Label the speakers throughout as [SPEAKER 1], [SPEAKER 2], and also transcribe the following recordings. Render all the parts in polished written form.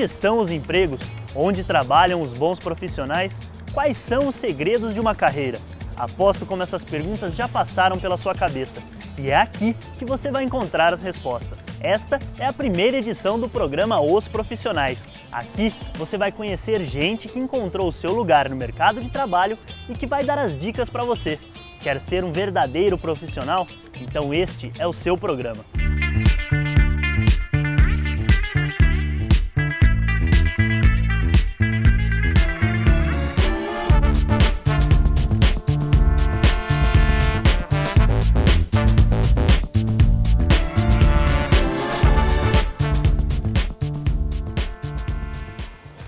[SPEAKER 1] Onde estão os empregos? Onde trabalham os bons profissionais? Quais são os segredos de uma carreira? Aposto como essas perguntas já passaram pela sua cabeça. E é aqui que você vai encontrar as respostas. Esta é a primeira edição do programa Os Profissionais. Aqui você vai conhecer gente que encontrou o seu lugar no mercado de trabalho e que vai dar as dicas para você. Quer ser um verdadeiro profissional? Então este é o seu programa.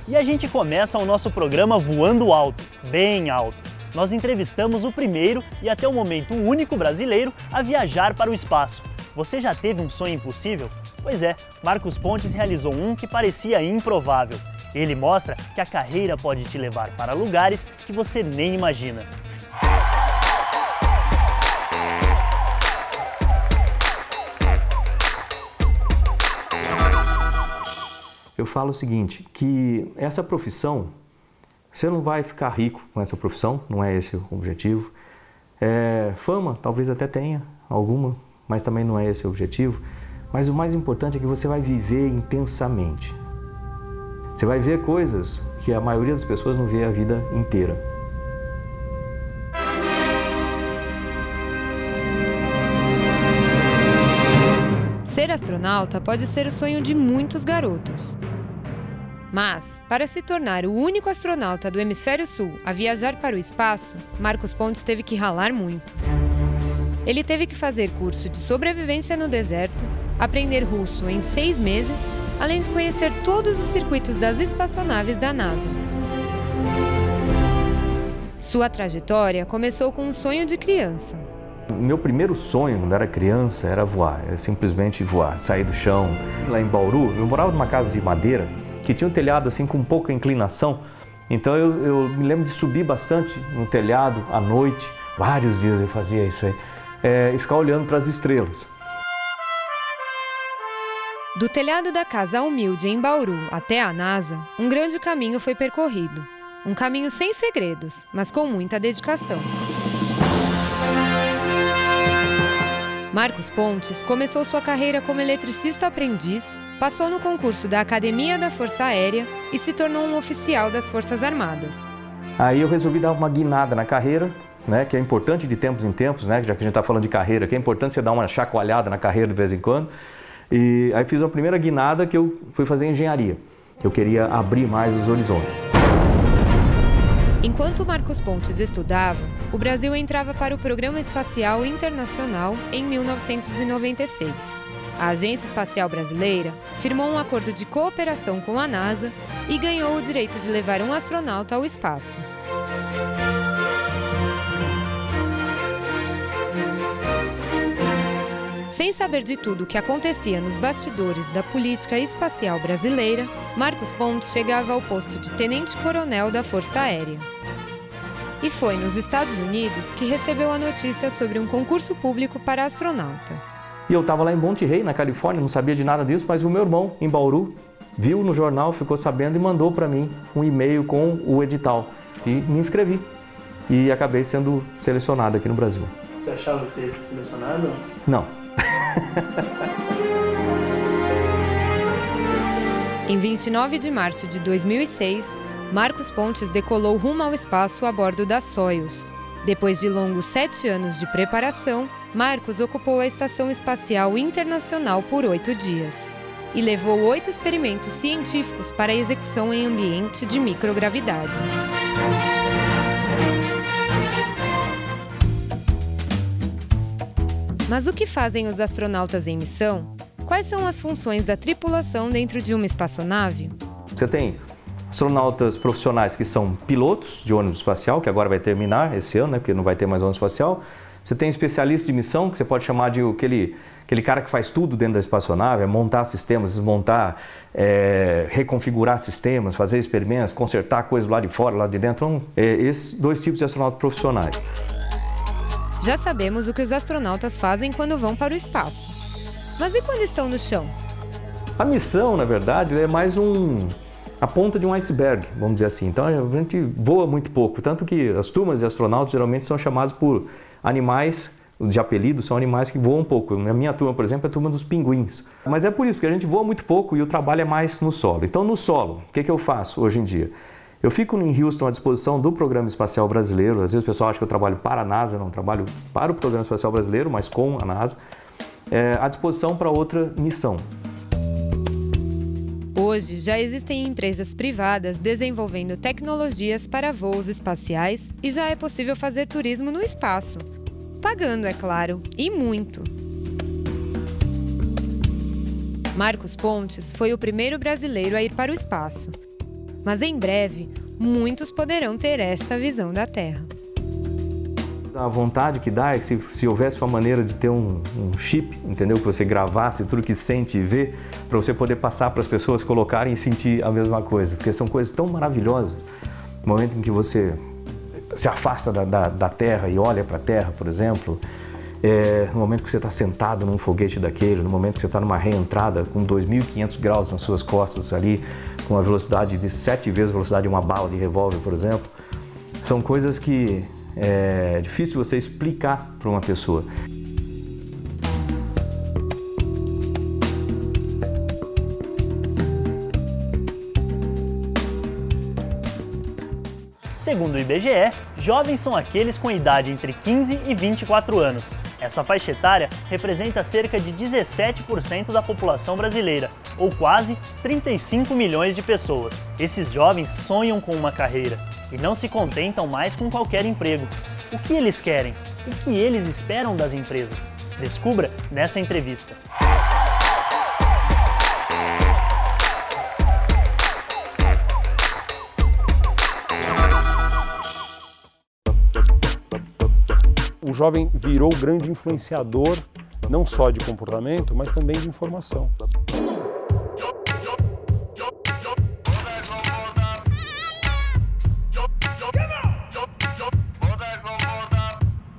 [SPEAKER 1] E a gente começa o nosso programa voando alto, bem alto. Nós entrevistamos o primeiro e até o momento o único brasileiro a viajar para o espaço. Você já teve um sonho impossível? Pois é, Marcos Pontes realizou um que parecia improvável. Ele mostra que a carreira pode te levar para lugares que você nem imagina.
[SPEAKER 2] Eu falo o seguinte, que essa profissão, você não vai ficar rico com essa profissão, não é esse o objetivo. Fama, talvez até tenha alguma, mas também não é esse o objetivo. Mas o mais importante é que você vai viver intensamente. Você vai ver coisas que a maioria das pessoas não vê a vida inteira.
[SPEAKER 3] Ser astronauta pode ser o sonho de muitos garotos. Mas, para se tornar o único astronauta do Hemisfério Sul a viajar para o espaço, Marcos Pontes teve que ralar muito. Ele teve que fazer curso de sobrevivência no deserto, aprender russo em 6 meses, além de conhecer todos os circuitos das espaçonaves da NASA. Sua trajetória começou com um sonho de criança.
[SPEAKER 2] Meu primeiro sonho, quando era criança, era voar, era simplesmente voar, sair do chão. Lá em Bauru, eu morava numa casa de madeira que tinha um telhado assim com pouca inclinação, então eu me lembro de subir bastante no telhado à noite, vários dias eu fazia isso aí, e ficar olhando para as estrelas.
[SPEAKER 3] Do telhado da casa humilde em Bauru até a NASA, um grande caminho foi percorrido. Um caminho sem segredos, mas com muita dedicação. Marcos Pontes começou sua carreira como eletricista aprendiz, passou no concurso da Academia da Força Aérea e se tornou um oficial das Forças Armadas.
[SPEAKER 2] Aí eu resolvi dar uma guinada na carreira, né, que é importante de tempos em tempos, né, já que a gente está falando de carreira, que é importante você dar uma chacoalhada na carreira de vez em quando. E aí fiz a primeira guinada que eu fui fazer engenharia. Eu queria abrir mais os horizontes.
[SPEAKER 3] Enquanto Marcos Pontes estudava, o Brasil entrava para o Programa Espacial Internacional em 1996. A Agência Espacial Brasileira firmou um acordo de cooperação com a NASA e ganhou o direito de levar um astronauta ao espaço. Sem saber de tudo o que acontecia nos bastidores da política espacial brasileira, Marcos Pontes chegava ao posto de tenente-coronel da Força Aérea. E foi nos Estados Unidos que recebeu a notícia sobre um concurso público para astronauta.
[SPEAKER 2] E eu estava lá em Monterey, na Califórnia, não sabia de nada disso, mas o meu irmão, em Bauru, viu no jornal, ficou sabendo e mandou para mim um e-mail com o edital. E me inscrevi. E acabei sendo selecionado aqui no Brasil.
[SPEAKER 1] Você achava que você ia ser selecionado?
[SPEAKER 2] Não.
[SPEAKER 3] Em 29 de março de 2006, Marcos Pontes decolou rumo ao espaço a bordo da Soyuz. Depois de longos 7 anos de preparação, Marcos ocupou a Estação Espacial Internacional por 8 dias e levou 8 experimentos científicos para execução em ambiente de microgravidade. Mas o que fazem os astronautas em missão? Quais são as funções da tripulação dentro de uma espaçonave?
[SPEAKER 2] Você tem astronautas profissionais que são pilotos de ônibus espacial, que agora vai terminar esse ano, né, porque não vai ter mais ônibus espacial. Você tem especialistas de missão, que você pode chamar de aquele cara que faz tudo dentro da espaçonave, é montar sistemas, desmontar, reconfigurar sistemas, fazer experimentos, consertar coisas lá de fora, lá de dentro. Então, esses 2 tipos de astronautas profissionais.
[SPEAKER 3] Já sabemos o que os astronautas fazem quando vão para o espaço. Mas e quando estão no chão?
[SPEAKER 2] A missão, na verdade, é mais um a ponta de um iceberg, vamos dizer assim. Então a gente voa muito pouco, tanto que as turmas de astronautas geralmente são chamadas por animais de apelido, são animais que voam pouco. Na minha turma, por exemplo, é a turma dos pinguins. Mas é por isso, porque a gente voa muito pouco e o trabalho é mais no solo. Então no solo, o que eu faço hoje em dia? Eu fico em Houston à disposição do Programa Espacial Brasileiro. Às vezes o pessoal acha que eu trabalho para a NASA, não trabalho para o Programa Espacial Brasileiro, mas com a NASA, à disposição para outra missão.
[SPEAKER 3] Hoje, já existem empresas privadas desenvolvendo tecnologias para voos espaciais e já é possível fazer turismo no espaço. Pagando, é claro, e muito. Marcos Pontes foi o primeiro brasileiro a ir para o espaço. Mas em breve, muitos poderão ter esta visão da Terra.
[SPEAKER 2] A vontade que dá é que se houvesse uma maneira de ter um chip, entendeu? Que você gravasse tudo que sente e vê, para você poder passar para as pessoas colocarem e sentir a mesma coisa. Porque são coisas tão maravilhosas. No momento em que você se afasta da Terra e olha para a Terra, por exemplo, no momento que você está sentado num foguete daquele, no momento que você está numa reentrada com 2.500 graus nas suas costas ali, com uma velocidade de 7 vezes a velocidade de uma bala de revólver, por exemplo, são coisas que é difícil você explicar para uma pessoa.
[SPEAKER 1] Segundo o IBGE, jovens são aqueles com idade entre 15 e 24 anos. Essa faixa etária representa cerca de 17% da população brasileira, ou quase 35 milhões de pessoas. Esses jovens sonham com uma carreira e não se contentam mais com qualquer emprego. O que eles querem? O que eles esperam das empresas? Descubra nessa entrevista.
[SPEAKER 4] O jovem virou grande influenciador, não só de comportamento, mas também de informação.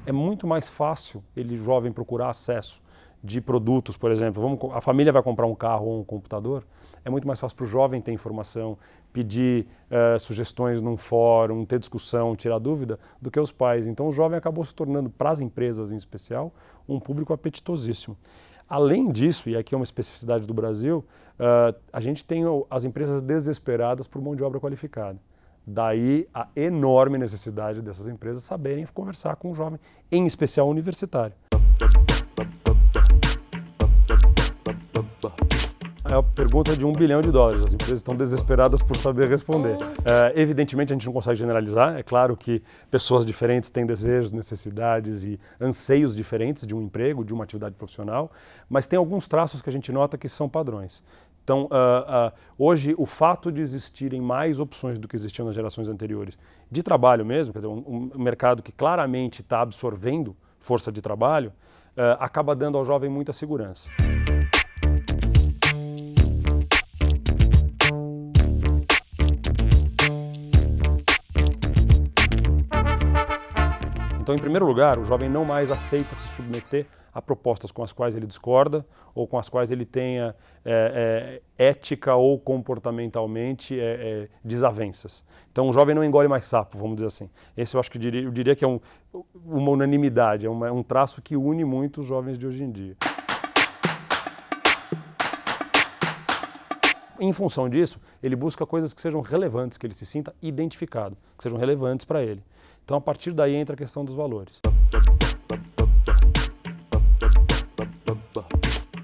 [SPEAKER 4] É muito mais fácil ele, jovem, procurar acesso de produtos, por exemplo. A família vai comprar um carro ou um computador, é muito mais fácil para o jovem ter informação, pedir sugestões num fórum, ter discussão, tirar dúvida, do que os pais. Então o jovem acabou se tornando, para as empresas em especial, um público apetitosíssimo. Além disso, e aqui é uma especificidade do Brasil, a gente tem as empresas desesperadas por mão de obra qualificada. Daí a enorme necessidade dessas empresas saberem conversar com o jovem, em especial universitário. É a pergunta de $1 bilhão. As empresas estão desesperadas por saber responder. Evidentemente a gente não consegue generalizar, é claro que pessoas diferentes têm desejos, necessidades e anseios diferentes de um emprego, de uma atividade profissional, mas tem alguns traços que a gente nota que são padrões. Então, hoje, o fato de existirem mais opções do que existiam nas gerações anteriores, de trabalho mesmo, quer dizer, um mercado que claramente está absorvendo força de trabalho, acaba dando ao jovem muita segurança. Então, em primeiro lugar, o jovem não mais aceita se submeter a propostas com as quais ele discorda ou com as quais ele tenha ética ou comportamentalmente desavenças. Então, o jovem não engole mais sapo, vamos dizer assim. Esse eu acho que eu diria que é uma unanimidade, é um traço que une muito os jovens de hoje em dia. Em função disso, ele busca coisas que sejam relevantes, que ele se sinta identificado, que sejam relevantes para ele. Então, a partir daí entra a questão dos valores.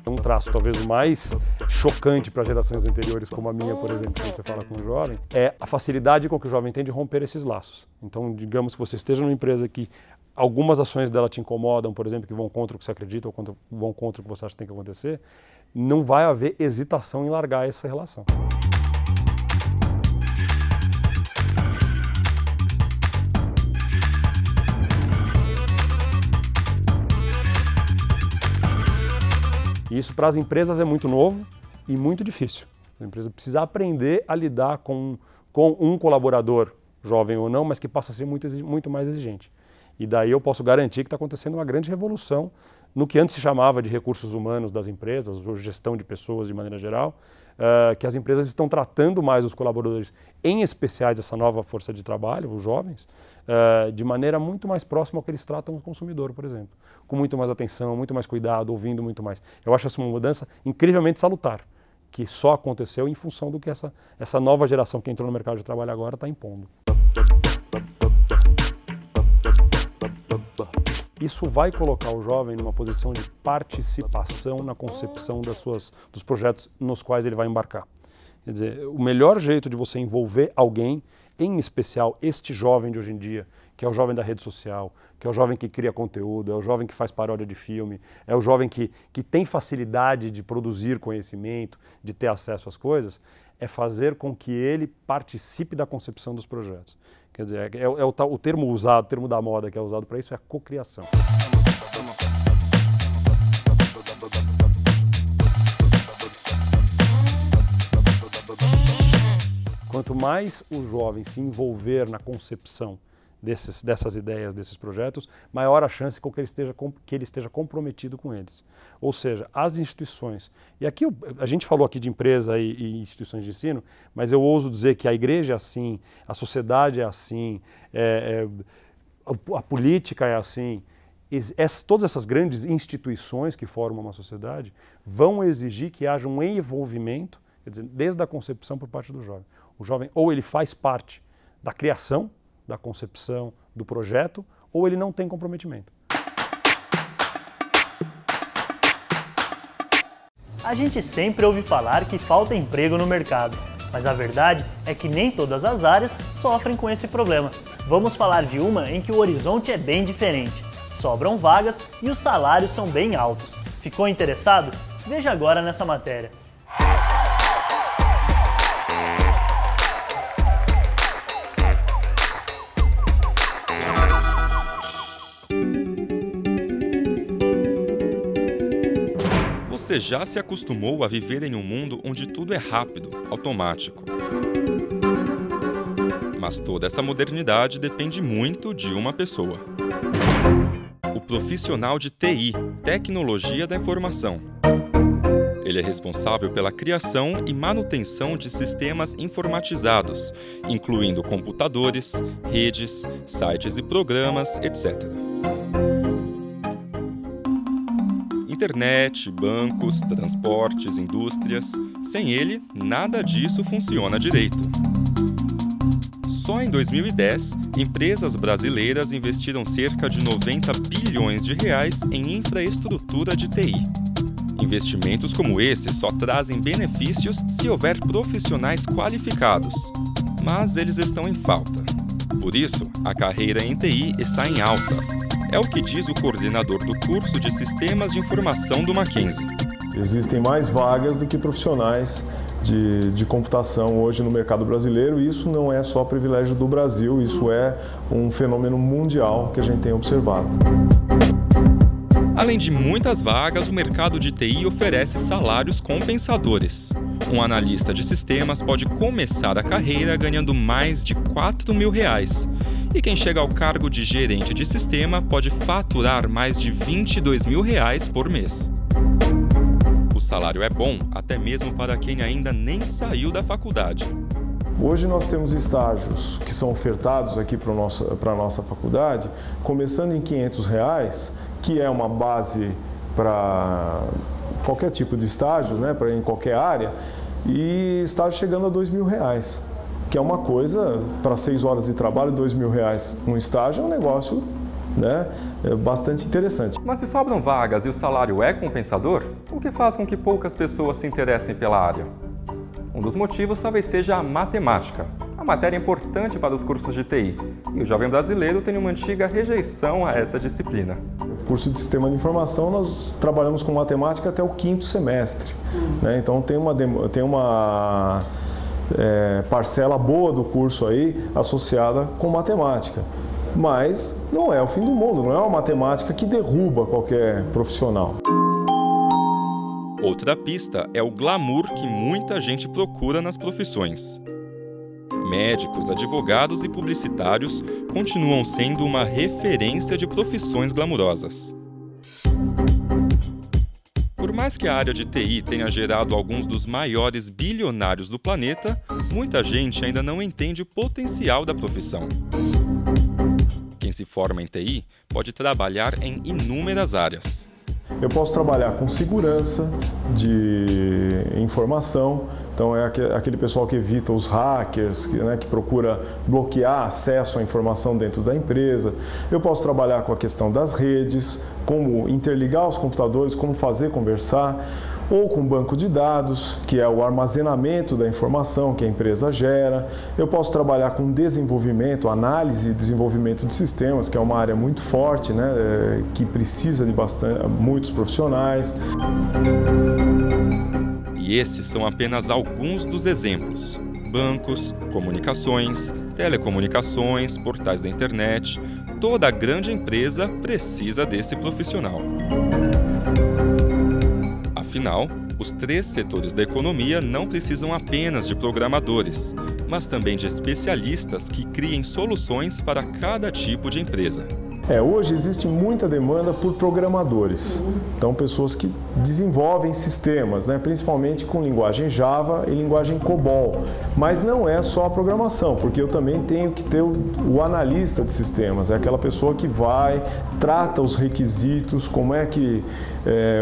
[SPEAKER 4] Um traço talvez o mais chocante para gerações anteriores, como a minha, por exemplo, quando você fala com um jovem, é a facilidade com que o jovem tem de romper esses laços. Então, digamos que você esteja numa empresa que algumas ações dela te incomodam, por exemplo, que vão contra o que você acredita ou vão contra o que você acha que tem que acontecer, não vai haver hesitação em largar essa relação. E isso para as empresas é muito novo e muito difícil. A empresa precisa aprender a lidar com um colaborador, jovem ou não, mas que passa a ser muito mais exigente. E daí eu posso garantir que está acontecendo uma grande revolução no que antes se chamava de recursos humanos das empresas, ou gestão de pessoas de maneira geral, que as empresas estão tratando mais os colaboradores, em especiais essa nova força de trabalho, os jovens, de maneira muito mais próxima ao que eles tratam o consumidor, por exemplo. Com muito mais atenção, muito mais cuidado, ouvindo muito mais. Eu acho essa uma mudança incrivelmente salutar, que só aconteceu em função do que essa nova geração que entrou no mercado de trabalho agora está impondo. Isso vai colocar o jovem numa posição de participação na concepção dos projetos nos quais ele vai embarcar. Quer dizer, o melhor jeito de você envolver alguém, em especial este jovem de hoje em dia, que é o jovem da rede social, que é o jovem que cria conteúdo, é o jovem que faz paródia de filme, é o jovem que tem facilidade de produzir conhecimento, de ter acesso às coisas, é fazer com que ele participe da concepção dos projetos. Quer dizer, o termo usado, o termo da moda que é usado para isso é a cocriação. Quanto mais o jovem se envolver na concepção dessas ideias, desses projetos, maior a chance que ele esteja comprometido com eles. Ou seja, as instituições, e aqui a gente falou aqui de empresa e instituições de ensino, mas eu ouso dizer que a igreja é assim, a sociedade é assim, a política é assim. Todas essas grandes instituições que formam uma sociedade vão exigir que haja um envolvimento, quer dizer, desde a concepção por parte do jovem. O jovem ou ele faz parte da criação, da concepção, do projeto, ou ele não tem comprometimento.
[SPEAKER 1] A gente sempre ouve falar que falta emprego no mercado, mas a verdade é que nem todas as áreas sofrem com esse problema. Vamos falar de uma em que o horizonte é bem diferente. Sobram vagas e os salários são bem altos. Ficou interessado? Veja agora nessa matéria.
[SPEAKER 5] Você já se acostumou a viver em um mundo onde tudo é rápido, automático. Mas toda essa modernidade depende muito de uma pessoa. O profissional de TI, Tecnologia da Informação. Ele é responsável pela criação e manutenção de sistemas informatizados, incluindo computadores, redes, sites e programas, etc. Internet, bancos, transportes, indústrias. Sem ele, nada disso funciona direito. Só em 2010, empresas brasileiras investiram cerca de 90 bilhões de reais em infraestrutura de TI. Investimentos como esse só trazem benefícios se houver profissionais qualificados, mas eles estão em falta. Por isso, a carreira em TI está em alta. É o que diz o coordenador do curso de Sistemas de Informação do Mackenzie.
[SPEAKER 6] Existem mais vagas do que profissionais de computação hoje no mercado brasileiro, e isso não é só privilégio do Brasil, isso é um fenômeno mundial que a gente tem observado.
[SPEAKER 5] Além de muitas vagas, o mercado de TI oferece salários compensadores. Um analista de sistemas pode começar a carreira ganhando mais de R$4 mil. E quem chega ao cargo de gerente de sistema pode faturar mais de R$22 mil por mês. O salário é bom até mesmo para quem ainda nem saiu da faculdade.
[SPEAKER 6] Hoje nós temos estágios que são ofertados aqui para a nossa faculdade, começando em R$500, que é uma base para qualquer tipo de estágio, né, em qualquer área, e estágio chegando a R$2 mil, que é uma coisa, para 6 horas de trabalho, R$2 mil no estágio é um negócio, né, bastante interessante.
[SPEAKER 5] Mas se sobram vagas e o salário é compensador, o que faz com que poucas pessoas se interessem pela área? Um dos motivos talvez seja a matemática. A matéria é importante para os cursos de TI, e o jovem brasileiro tem uma antiga rejeição a essa disciplina.
[SPEAKER 6] No curso de Sistema de Informação, nós trabalhamos com matemática até o 5º semestre, né? Então tem uma parcela boa do curso aí associada com matemática. Mas não é o fim do mundo, não é uma matemática que derruba qualquer profissional.
[SPEAKER 5] Outra pista é o glamour que muita gente procura nas profissões. Médicos, advogados e publicitários continuam sendo uma referência de profissões glamourosas. Por mais que a área de TI tenha gerado alguns dos maiores bilionários do planeta, muita gente ainda não entende o potencial da profissão. Quem se forma em TI pode trabalhar em inúmeras áreas.
[SPEAKER 6] Eu posso trabalhar com segurança de informação, então é aquele pessoal que evita os hackers, que procura bloquear acesso à informação dentro da empresa. Eu posso trabalhar com a questão das redes, como interligar os computadores, como fazer conversar, ou com banco de dados, que é o armazenamento da informação que a empresa gera. Eu posso trabalhar com desenvolvimento, análise e desenvolvimento de sistemas, que é uma área muito forte, que precisa de muitos profissionais.
[SPEAKER 5] E esses são apenas alguns dos exemplos. Bancos, comunicações, telecomunicações, portais da internet, toda grande empresa precisa desse profissional. Afinal, os 3 setores da economia não precisam apenas de programadores, mas também de especialistas que criem soluções para cada tipo de empresa.
[SPEAKER 6] Hoje existe muita demanda por programadores, então pessoas que desenvolvem sistemas, principalmente com linguagem Java e linguagem COBOL. Mas não é só a programação, porque eu também tenho que ter o analista de sistemas, é aquela pessoa que trata os requisitos, como é que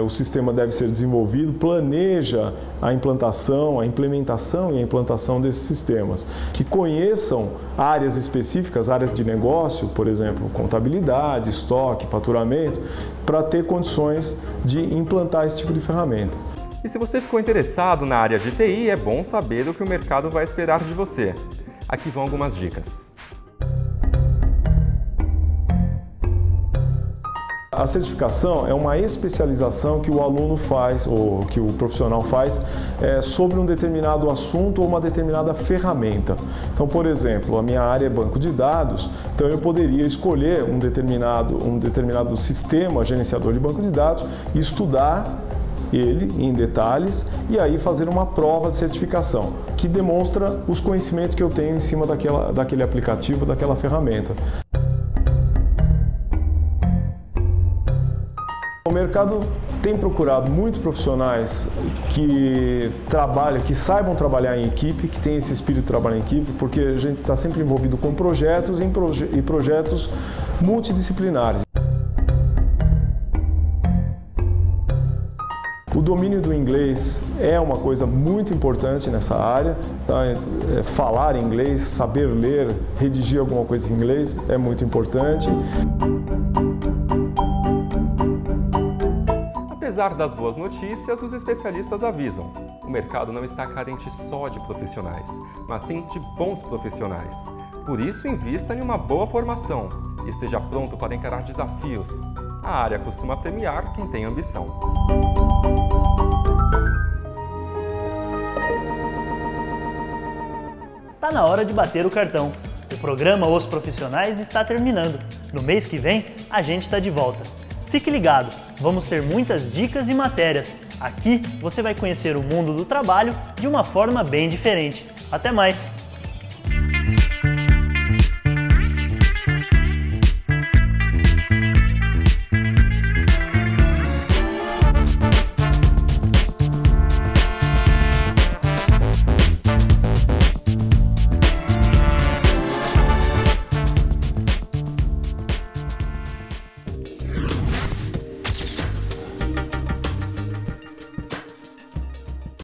[SPEAKER 6] o sistema deve ser desenvolvido, planeja a implantação, a implementação e a implantação desses sistemas, que conheçam áreas específicas, áreas de negócio, por exemplo, contabilidade, estoque, faturamento, para ter condições de implantar esse tipo de ferramenta.
[SPEAKER 5] E se você ficou interessado na área de TI, é bom saber o que o mercado vai esperar de você. Aqui vão algumas dicas.
[SPEAKER 6] A certificação é uma especialização que o aluno faz, ou que o profissional faz, sobre um determinado assunto ou uma determinada ferramenta. Então, por exemplo, a minha área é banco de dados, então eu poderia escolher um determinado sistema gerenciador de banco de dados e estudar ele em detalhes e aí fazer uma prova de certificação, que demonstra os conhecimentos que eu tenho em cima daquele aplicativo, daquela ferramenta. O mercado tem procurado muitos profissionais que saibam trabalhar em equipe, que tenham esse espírito de trabalhar em equipe, porque a gente está sempre envolvido com projetos e projetos multidisciplinares. O domínio do inglês é uma coisa muito importante nessa área, tá? Falar inglês, saber ler, redigir alguma coisa em inglês é muito importante.
[SPEAKER 5] Apesar das boas notícias, os especialistas avisam: o mercado não está carente só de profissionais, mas sim de bons profissionais. Por isso, invista em uma boa formação e esteja pronto para encarar desafios. A área costuma premiar quem tem ambição.
[SPEAKER 1] Tá na hora de bater o cartão. O programa Os Profissionais está terminando. No mês que vem, a gente está de volta. Fique ligado, vamos ter muitas dicas e matérias. Aqui você vai conhecer o mundo do trabalho de uma forma bem diferente. Até mais!